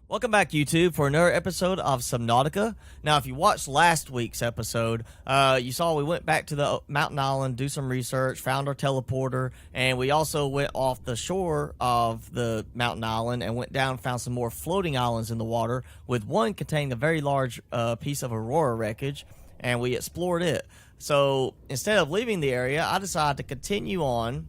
Welcome back, YouTube, for another episode of Subnautica. Now, if you watched last week's episode, you saw we went back to the mountain island, do some research, found our teleporter, and we also went off the shore of the mountain island and went down and found some more floating islands in the water, with one containing a very large piece of aurora wreckage, and we explored it. So, instead of leaving the area, I decided to continue on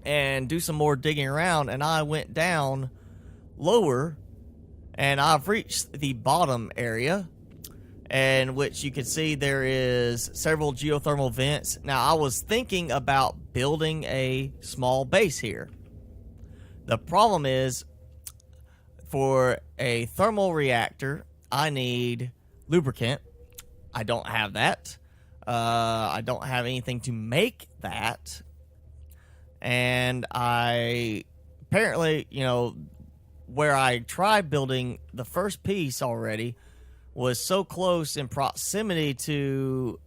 and do some more digging around, and I went down lower. And I've reached the bottom area, in which you can see there is several geothermal vents. Now, I was thinking about building a small base here. The problem is, for a thermal reactor, I need lubricant. I don't have that. I don't have anything to make that. And apparently, where I tried building the first piece already was so close in proximity to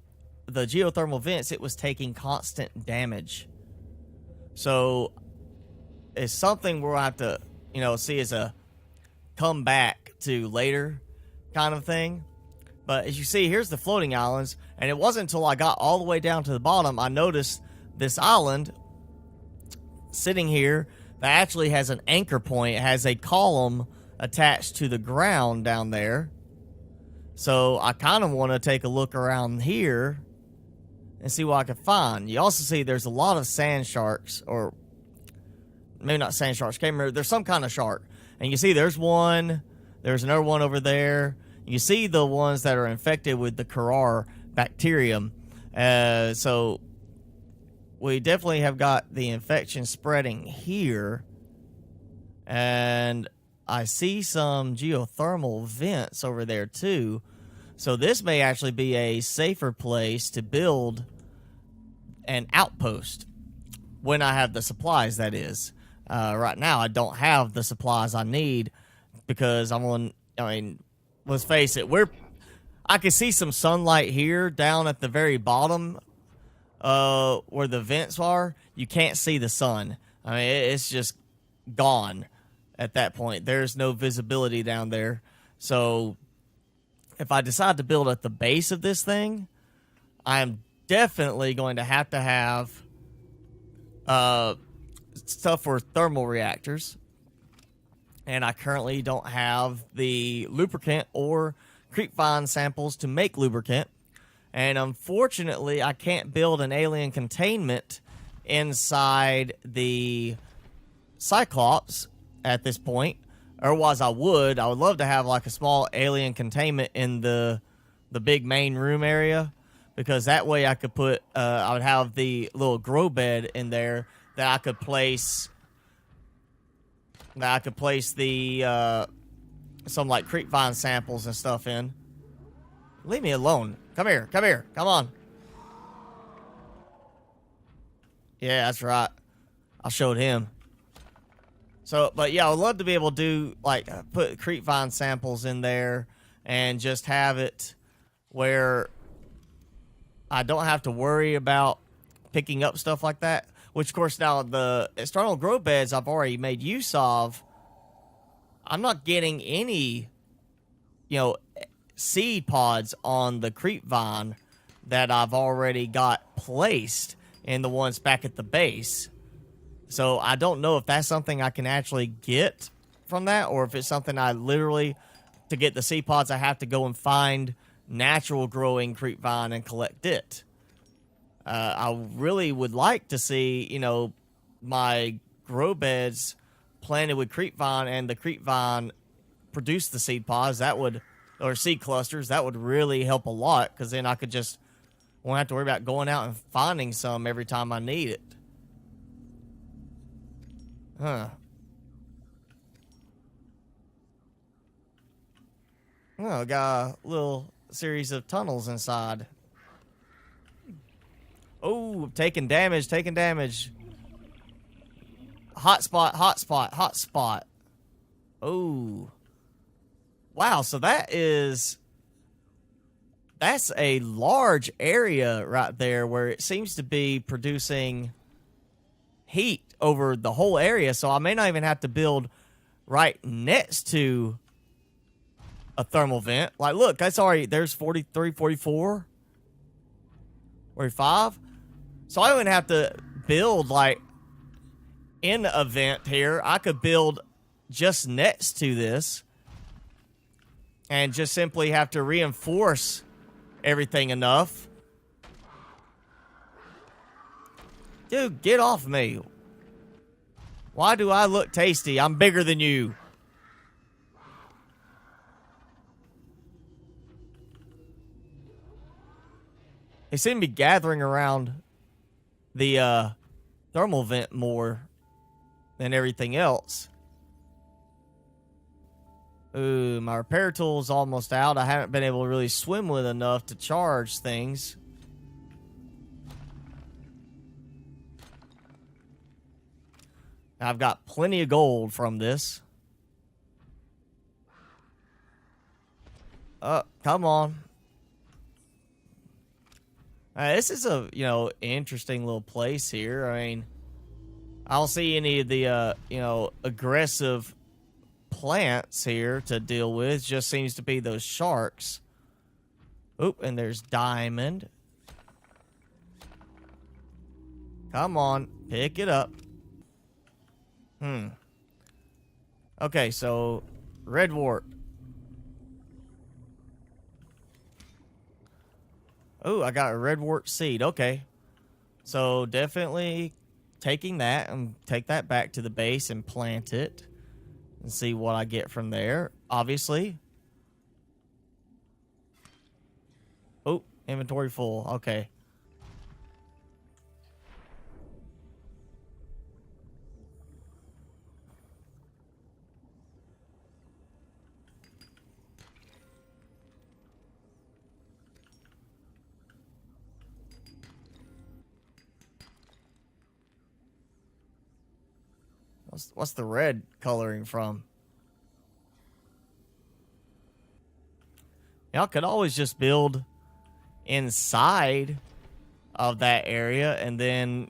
the geothermal vents, it was taking constant damage. So it's something we'll have to, see as a come back to later kind of thing. But as you see, here's the floating islands, and it wasn't until I got all the way down to the bottom I noticed this island sitting here that actually has an anchor point. It has a column attached to the ground down there. So I kind of want to take a look around here and see what I can find. You also see there's a lot of sand sharks, or maybe not sand sharks, can't remember. There's some kind of shark. And you see there's one, there's another one over there. You see the ones that are infected with the peril bacterium. So we definitely have got the infection spreading here. And I see some geothermal vents over there too. So this may actually be a safer place to build an outpost when I have the supplies, that is. Right now I don't have the supplies I need because let's face it, I can see some sunlight here down at the very bottom where the vents are. You can't see the sun. I mean, it's just gone at that point. There's no visibility down there. So if I decide to build at the base of this thing, I'm definitely going to have stuff for thermal reactors. And I currently don't have the lubricant or creepvine samples to make lubricant. And unfortunately, I can't build an alien containment inside the Cyclops at this point. Otherwise, I would love to have like a small alien containment in the big main room area, because that way I could put I would have the little grow bed in there that I could place the some like creepvine samples and stuff in. Leave me alone. Come here, come on. Yeah, that's right. I showed him. So, but yeah, I would love to be able to do, put creepvine samples in there and just have it where I don't have to worry about picking up stuff like that. Which, of course, now the external grow beds I've already made use of, I'm not getting any, seed pods on the creepvine that I've already got placed in the ones back at the base. So I don't know if that's something I can actually get from that, or if it's something I literally, to get the seed pods, I have to go and find natural growing creepvine and collect it. I really would like to see, my grow beds planted with creepvine and the creepvine produce the seed pods. That would, or seed clusters, that would really help a lot, because then I could just won't have to worry about going out and finding some every time I need it. Huh. Oh, got a little series of tunnels inside. Oh, taking damage. Hot spot. Oh. Wow, so that's a large area right there where it seems to be producing heat over the whole area. So I may not even have to build right next to a thermal vent. Like, look, that's already, there's 43, 44, 45. So I don't even have to build, like, in a vent here. I could build just next to this and just simply have to reinforce everything enough. Dude, get off me. Why do I look tasty? I'm bigger than you. They seem to be gathering around the thermal vent more than everything else. Ooh, my repair tool's almost out. I haven't been able to really swim with enough to charge things. I've got plenty of gold from this. Come on. This is a, interesting little place here. I mean, I don't see any of the, aggressive plants here to deal with. Just seems to be those sharks. Oop, and there's diamond. Come on, pick it up. Okay, so red wart. Oh, I got a red wart seed. Okay. So definitely taking that and take that back to the base and plant it and see what I get from there. Obviously. Oh, inventory full. Okay. What's the red coloring from? Y'all could always just build inside of that area and then,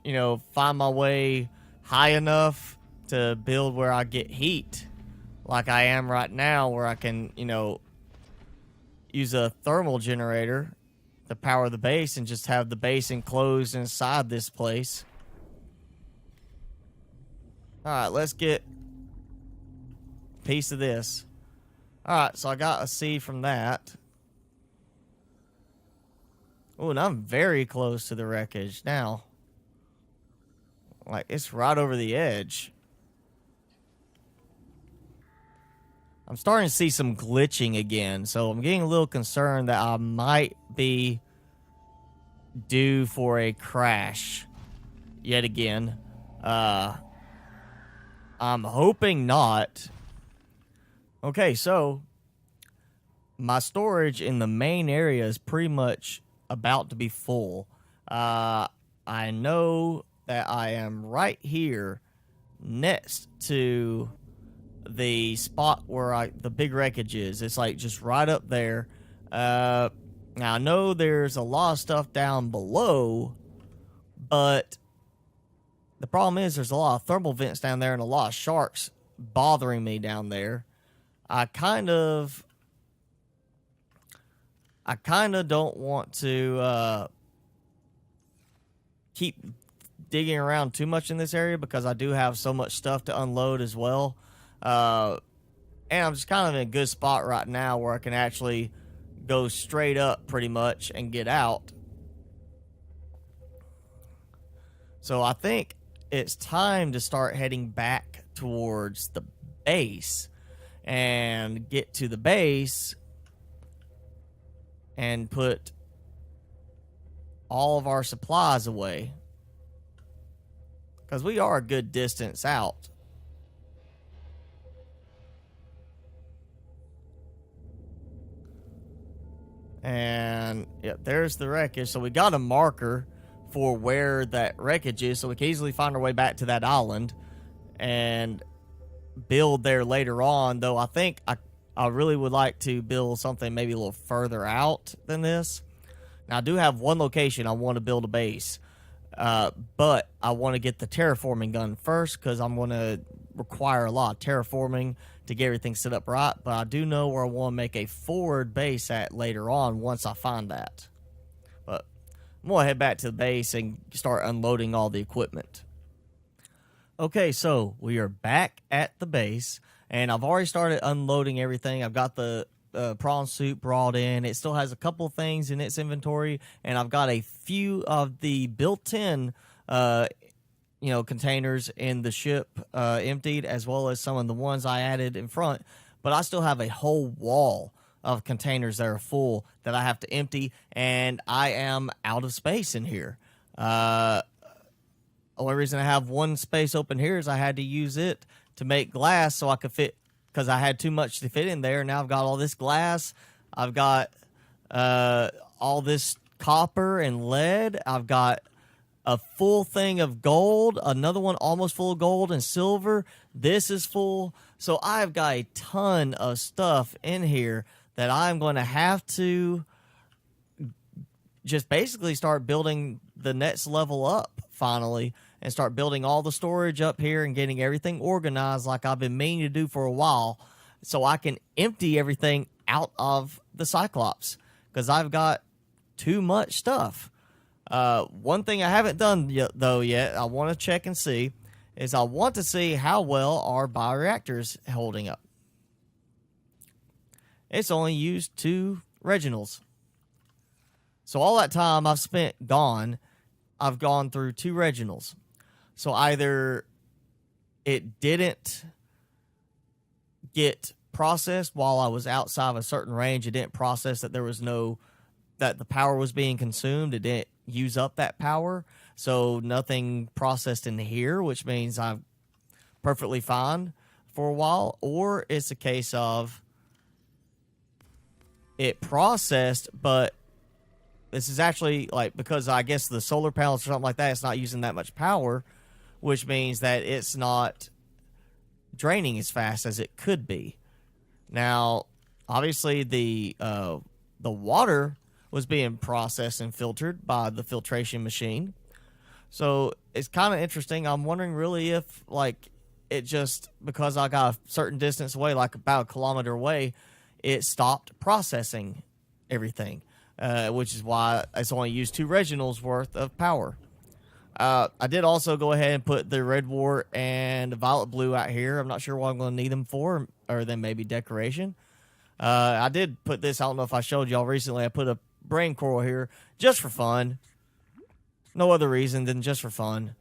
find my way high enough to build where I get heat like I am right now, where I can, use a thermal generator to power the base and just have the base enclosed inside this place. Alright, let's get a piece of this. Alright, so I got a seed from that. Oh, and I'm very close to the wreckage now. Like, it's right over the edge. I'm starting to see some glitching again, so I'm getting a little concerned that I might be due for a crash yet again. I'm hoping not. Okay, so my storage in the main area is pretty much about to be full. I know that I am right here next to the spot where the big wreckage is. It's like just right up there. Now I know there's a lot of stuff down below, but the problem is there's a lot of thermal vents down there and a lot of sharks bothering me down there. I kind of don't want to keep digging around too much in this area because I do have so much stuff to unload as well. And I'm just kind of in a good spot right now where I can actually go straight up pretty much and get out. So I think it's time to start heading back towards the base and get to the base and put all of our supplies away, because we are a good distance out. And yep, there's the wreckage. So we got a marker for where that wreckage is, so we can easily find our way back to that island and build there later on. Though I think I really would like to build something maybe a little further out than this. Now I do have one location I want to build a base, but I want to get the terraforming done first because I'm going to require a lot of terraforming to get everything set up right, but I do know where I want to make a forward base at later on once I find that. But I'm going to head back to the base and start unloading all the equipment. Okay, so we are back at the base, and I've already started unloading everything. I've got the prawn suit brought in. It still has a couple things in its inventory, and I've got a few of the built-in containers in the ship emptied, as well as some of the ones I added in front. But I still have a whole wall of containers that are full that I have to empty, and I am out of space in here. Only reason I have one space open here is I had to use it to make glass so I could fit, because I had too much to fit in there. Now I've got all this glass. I've got all this copper and lead. I've got a full thing of gold, another one almost full of gold and silver. This is full. So I've got a ton of stuff in here that I'm going to have to just basically start building the next level up finally, and start building all the storage up here and getting everything organized like I've been meaning to do for a while, so I can empty everything out of the Cyclops, because I've got too much stuff. One thing I haven't done yet, I want to check and see, is I want to see how well our bioreactors holding up. It's only used 2 Reginalds. So all that time I've spent gone, I've gone through 2 Reginalds. So either it didn't get processed while I was outside of a certain range. It didn't process that that the power was being consumed. It didn't use up that power. So nothing processed in here, which means I'm perfectly fine for a while. Or it's a case of it processed, but this is actually because I guess the solar panels or something like that, it's not using that much power, which means that it's not draining as fast as it could be. Now, obviously, the water was being processed and filtered by the filtration machine. So it's kind of interesting. I'm wondering really if, it just, because I got a certain distance away, like about a kilometer away, it stopped processing everything, which is why it's only used 2 Reginalds worth of power. I did also go ahead and put the red wart and the violet blue out here. I'm not sure what I'm going to need them for, or then maybe decoration. I did put this, I don't know if I showed y'all recently, I put a brain coral here just for fun. No other reason than just for fun.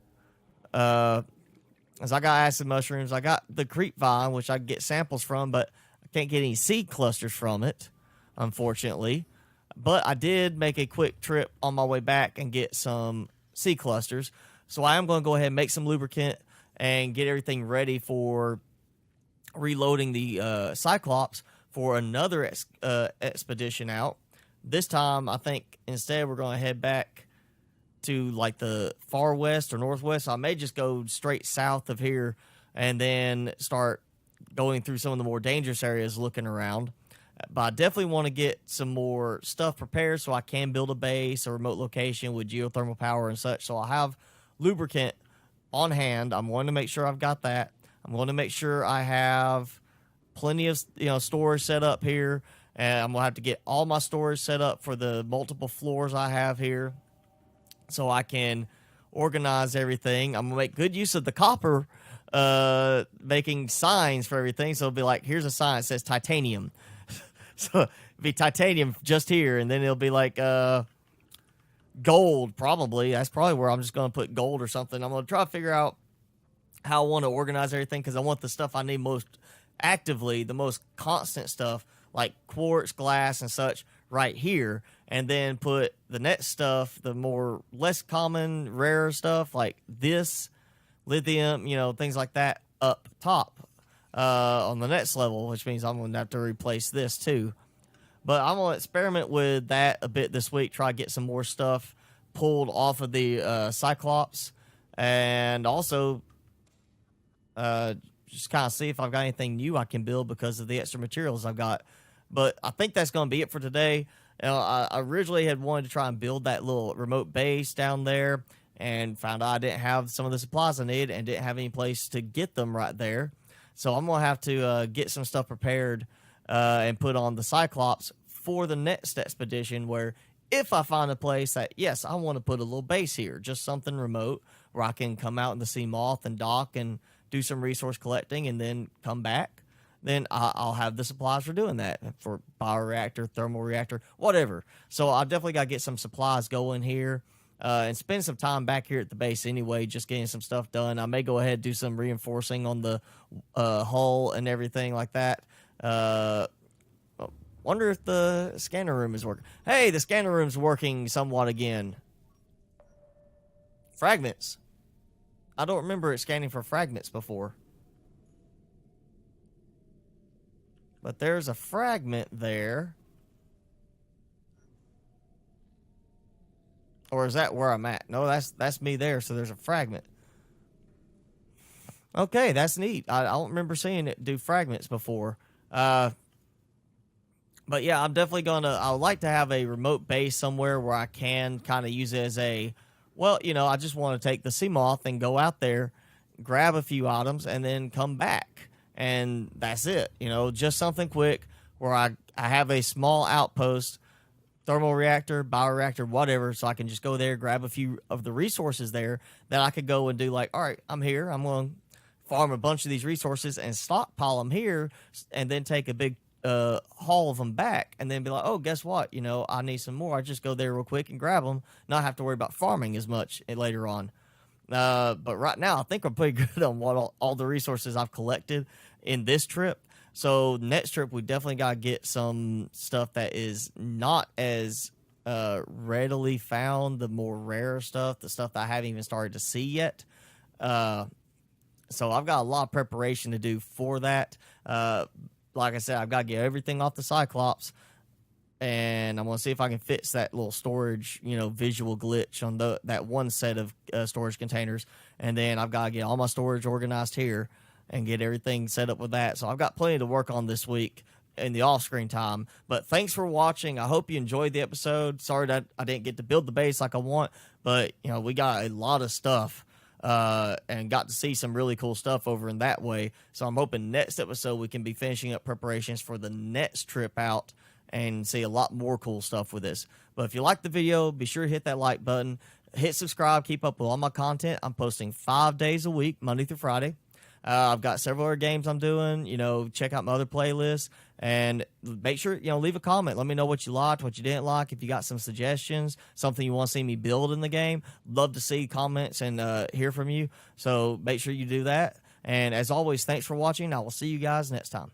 As I got acid mushrooms, I got the creep vine, which I get samples from, but I can't get any seed clusters from it, unfortunately. But I did make a quick trip on my way back and get some seed clusters. So I am going to go ahead and make some lubricant and get everything ready for reloading the Cyclops for another expedition out. This time, I think instead we're going to head back to the far west or northwest. I may just go straight south of here and then start going through some of the more dangerous areas looking around. But I definitely want to get some more stuff prepared so I can build a base, a remote location with geothermal power and such. So I'll have lubricant on hand. I'm going to make sure I've got that. I'm going to make sure I have plenty of storage set up here. And I'm going to have to get all my storage set up for the multiple floors I have here so I can organize everything. I'm going to make good use of the copper, making signs for everything. So it'll be like, here's a sign that says titanium. So it'll be titanium just here, and then it'll be gold, probably. That's probably where I'm just going to put gold or something. I'm going to try to figure out how I want to organize everything, because I want the stuff I need most actively, the most constant stuff, like quartz, glass, and such, right here, and then put the next stuff, the more less common, rarer stuff, like this, lithium, things like that, up top. On the next level, which means I'm going to have to replace this too. But I'm going to experiment with that a bit this week, try to get some more stuff pulled off of the Cyclops, and also just kind of see if I've got anything new I can build because of the extra materials I've got. But I think that's going to be it for today. I originally had wanted to try and build that little remote base down there, and found out I didn't have some of the supplies I needed and didn't have any place to get them right there. So I'm going to have to get some stuff prepared and put on the Cyclops for the next expedition, where if I find a place that, yes, I want to put a little base here, just something remote where I can come out in the sea moth and dock and do some resource collecting and then come back, then I'll have the supplies for doing that, for bioreactor, thermal reactor, whatever. So I definitely got to get some supplies going here and spend some time back here at the base anyway, just getting some stuff done. I may go ahead and do some reinforcing on the hull and everything like that. Wonder if the scanner room is working. Hey, the scanner room's working somewhat again. Fragments. I don't remember it scanning for fragments before. But there's a fragment there. Or is that where I'm at? No, that's me there, so there's a fragment. Okay, that's neat. I don't remember seeing it do fragments before. But yeah, I'm definitely I would like to have a remote base somewhere where I can kind of use it as a, well, you know, I just want to take the sea moth and go out there, grab a few items, and then come back. And that's it. You know, just something quick where I have a small outpost, thermal reactor, bioreactor, whatever, so I can just go there, grab a few of the resources there that I could go and do like, all right, I'm here. I'm going to farm a bunch of these resources and stockpile them here, and then take a big haul of them back, and then be like, oh, guess what? You know, I need some more. I just go there real quick and grab them, not have to worry about farming as much later on. But right now, I think I'm pretty good on what all the resources I've collected in this trip. So next trip, we definitely got to get some stuff that is not as readily found, the more rare stuff, the stuff that I haven't even started to see yet. So I've got a lot of preparation to do for that. Like I said, I've got to get everything off the Cyclops, and I'm going to see if I can fix that little storage, you know, visual glitch on that one set of storage containers. And then I've got to get all my storage organized here and get everything set up with that. So I've got plenty to work on this week in the off-screen time. But thanks for watching. I hope you enjoyed the episode. Sorry that I didn't get to build the base like I want, but, you know, we got a lot of stuff. And got to see some really cool stuff over in that way. So I'm hoping next episode we can be finishing up preparations for the next trip out and see a lot more cool stuff with this. But if you like the video, be sure to hit that like button, hit subscribe, keep up with all my content. I'm posting 5 days a week, Monday through Friday. I've got several other games I'm doing. You know, check out my other playlists, and make sure, you know, leave a comment. Let me know what you liked, what you didn't like. If you got some suggestions, something you want to see me build in the game, love to see comments and hear from you. So make sure you do that. And as always, thanks for watching. I will see you guys next time.